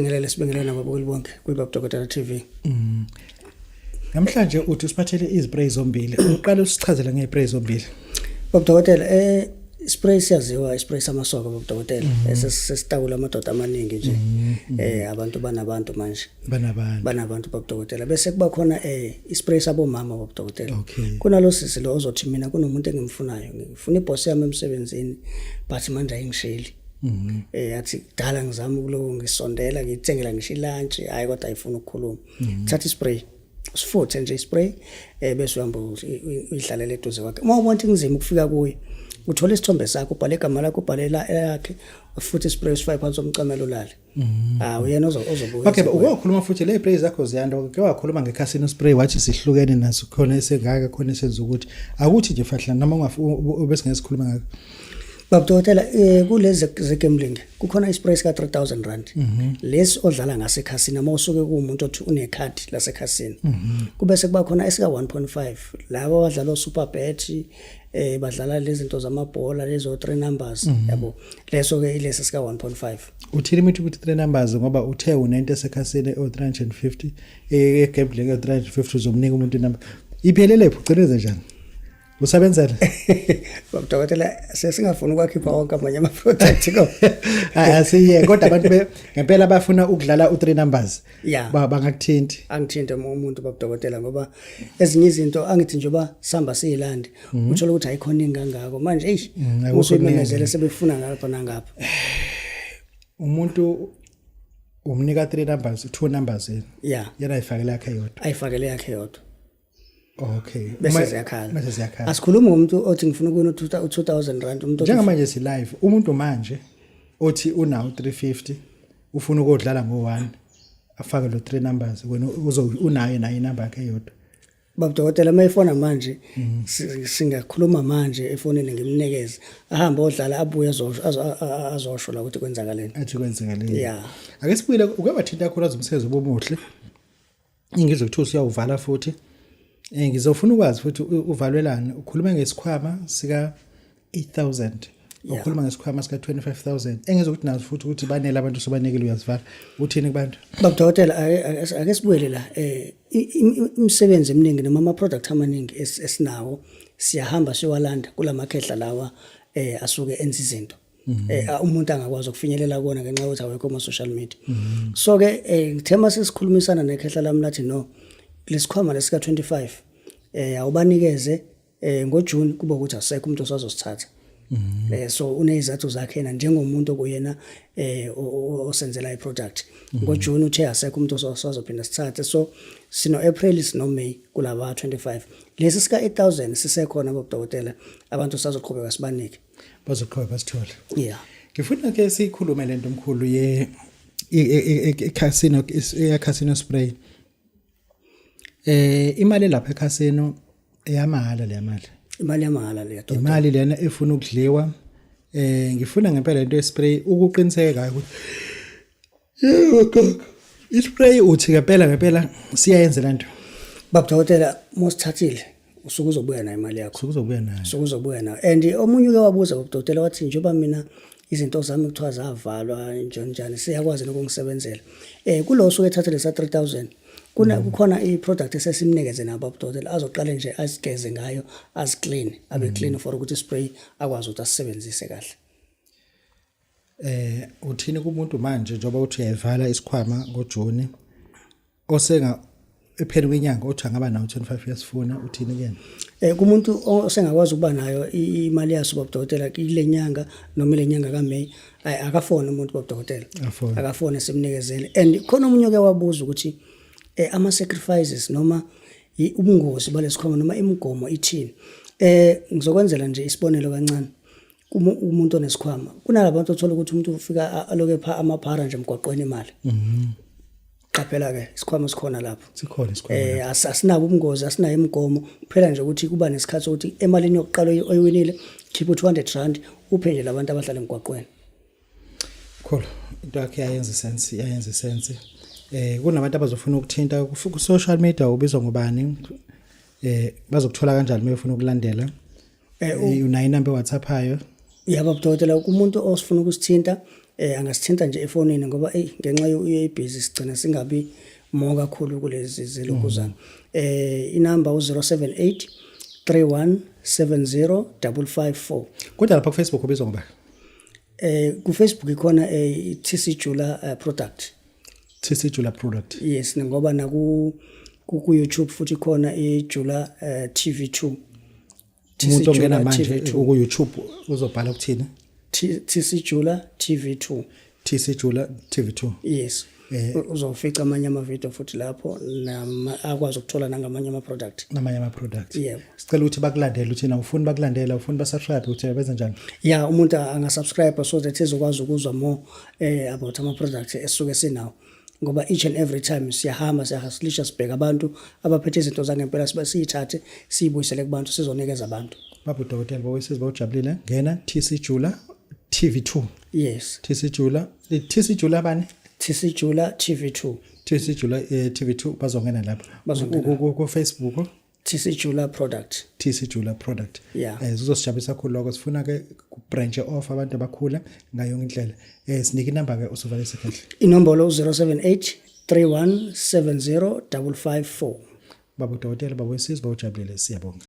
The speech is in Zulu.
Ngilele sibingelele nababukeli bonke kwiBaba Dokotela TV. Namhlanje uthi usiphathele izispray zombili. Uqala usichazele ngespray zombili. Baba Dokotela spray siyaziwa spray samasoka Baba Dokotela sesitawula amadoda amaningi nje. Abantu banabantu manje. Banabantu Baba Dokotela bese kuba khona ispray sabomama Baba Dokotela. Kunalo sisi lo ozothi mina kunomuntu engimfunayo. Ngifuna iboss yami emsebenzini but manje ayingisheli. Athi dala ngizama ukulo ngisondela ngithengela ngisho lunch hayi kodwa ayifuna ukukhuluma. Thatha ispray usifuthe nje ispray bese uhamba uyidlalela eduze kwakhe. Uma ubona ingizima ukufika kuye uthola isithombe sakho ubhale igama lakho ubhale yakhe futhi ispray usifake phansi omcamelo lale. Uyena ozobuya. Okay, uyakhuluma futhi le spray zakho ziyanda ke wakhuluma ngeCasino spray wathi sihlukene naso khona esengaka khona esenza ukuthi akuthi nje fahla noma bese ngesikhuluma ngakho. Baba Dokotela kulezi zegambling kukhona ispray ka 3000 rand. Lesi odlala ngase casino mawusuke kuumuntu othi unekhadi lase casino. Kubese kuba khona esika 1.5 labo abadlala super bet badlala lezi zinto zamabhola lezo 3 numbers yabo. Leso ke ilesi sika 1.5. Uthini mithi ukuthi 3 numbers ngoba uthe unento esekasini o350 egambling o350 uzomnika umuntu inamba. Iphelele uphuceleze njani? Usebenzela Baba Dokotela sesingafuna ukwakhipha wonke amanye ama product ko. Asiye kodwa abantu ngempela bafuna ukudlala u3 numbers. Bangakuthinti. Angithinta umuntu Baba Dokotela ngoba ezinye izinto angithi njoba samba siyilandi uthola ukuthi ayikhona ingangako manje usebenzele sebefuna ngapha nangapha. Umuntu umnika 3 numbers 2 numbers yena ayifakele yakhe yodwa. Okay. Bese ziyakhala. Asikhuluma ngomuntu othi ngifuna ukuna 2000 rand umuntu njengamanje si live umuntu manje othi unawo 350 ufuna ukodlala ngo1 afake lo 3 numbers wena unayo nayo inamba yakhe yodwa. Baba Dokotela mayifona manje singakhuluma manje efonini ngimnikeze ahamba odlala abuye azosho la ukuthi kwenzakaleni. Athi kwenzakaleni. Ake sibuyele ukabathinta kakhulu azomsebenzi obomuhle. Ingizokuthusa uyawuvala futhi. Ngizofuna ukwazi futhi uvalwelana ukhuluma ngesikhwama sika 8000 ukhuluma ngesikhwama sika 25000 engizokuthi nazo futhi ukuthi banele abantu sobanikele uyazivala uthini kubantu. Baba Dokotela ake sibuyele la imisebenzi eminingi noma ama product amaningi esinawo siyahamba siwalanda kulamakhehla lawa asuke enza izinto umuntu angakwazi ukufinyelela kona ngenxa yokuthi awekho kuma social media. So ke ngithema sesikhulumisana nekhehla lami lathi no lesikhwama lesika 25 awubanikeze ngoJune kuba ukuthi asekho umuntu osazosithatha. So unezathu zakhe yena njengomuntu okuyena osenzela iproduct. NgoJune uthe asekho umuntu osazophinda sithathe. So sino April sino May kulaba 25. Lesi sika 8000 sisekhona Baba Dokotela abantu sazoqhubeka sibanike. Bazoqhubeka basithole. Ngifuna ke sikhulume lento omkhulu Casino spray. Imali lapha eCasino eyamahala le mali. Imali yamahala le Dokotela. Imali lena efuna ukudliwa. Ngifuna ngempela lento spray ukuqiniseka ukuthi ispray uthi ngempela siyayenza lento. Baba Dokotela mosithathile usuku uzobuya nayo imali yakho. Uzobuya nayo. And omunye uke wabuza Baba Dokotela wathi njoba mina izinto zami kuthiwa zavalwa njani siyakwazi nokungisebenzela. Kulo suke ethathe lesa 3000 kukhona iproduct esesimnikeze na Baba Dokotela azoqala nje asigeze ngayo aziclean abe clean for ukuthi spray akwazi ukuthi asebenzise kahle. Uthini kumuntu manje njoba uthi uyayivala isikhwama ngoJune osenga epheni kwenyanga uthi angaba nawo 25 years funa uthini kuyena? Kumuntu osengakwazi ukuba nayo imali yaso Baba Dokotela kule nyanga noma le nyanga kaMay akafona umuntu Baba Dokotela akafona simnikezele. And khona umunye ke wabuza ukuthi ama sacrifices noma ubungozi balesikhwama noma imigomo ithini. Ngizokwenzela nje isibonelo kancane. Umuntu onesikhwama kunalabantu othola ukuthi umuntu ufika aloke pha amaphara nje emgwaqweni imali. Qaphela ke isikhwama sikhona lapho. Sikhona isikhwama. Asinabo ubungozi asinayo imigomo kuphela nje ukuthi kuba nesikhathi sokuthi emalini yokuqala oyiwinile khipha 200 rand uphe nje labantu abahlala emgwaqweni. Cool. Into yakhe yayenza sense. Kunabantu abazofuna ukuthinta ku social media ubizwa ngobani bazokuthola kanjani mayefuna ukulandela unayo inamba WhatsApp hayo. Baba Dokotela umuntu osifuna ukusithinta angasithinta nje efonini ngoba ngenxa uyibhizi sigcina singabi mo kakhulu kulezi zilokuzana. Inamba u078 3170 554. Kodwa lapha ku Facebook ubizwa ngoba Ku Facebook ikhona TC Jula product. TC Jula product. Yes, ngoba na ku YouTube futhi khona iJula TV2. Umuntu ongena manje ku YouTube uzobhala ukuthini? TC Jula TV2. TC Jula TV2. Yes. Uzofica amanye amavideo futhi lapho akwazi ukuthola nangamanye ama product. Yebo. Sicela ukuthi bakulandele uthina ufuni bakulandela ufuni ba-subscribe ukuthi benze njani? Yeah, umuntu anga-subscribe so that ezokwazi ukuzwa more about ama products esuke sinawo. Ngoba each and every time siyahamba siyahasilisha sibheka abantu abaphethe izinto zangempela siyithathe siyibuyisele kubantu sizonikeza abantu. Baba udokotela bawesizwe bawujabulile ngena TC Jula TV2. Yes. TC Jula bani? TC Jula TV2. TC Jula TV2 bazongena lapho ku Facebook TC Jula product. TC Jula product. Yeah. Sizosijabulisa kakhulu lokho sifuna ke ku branch off abantu abakhula ngayo indlela. Sinike inamba ke usuvale sekhehle. Inombolo 078 3170 554. Baba udokotela bawesizwe bawujabulile siyabonga.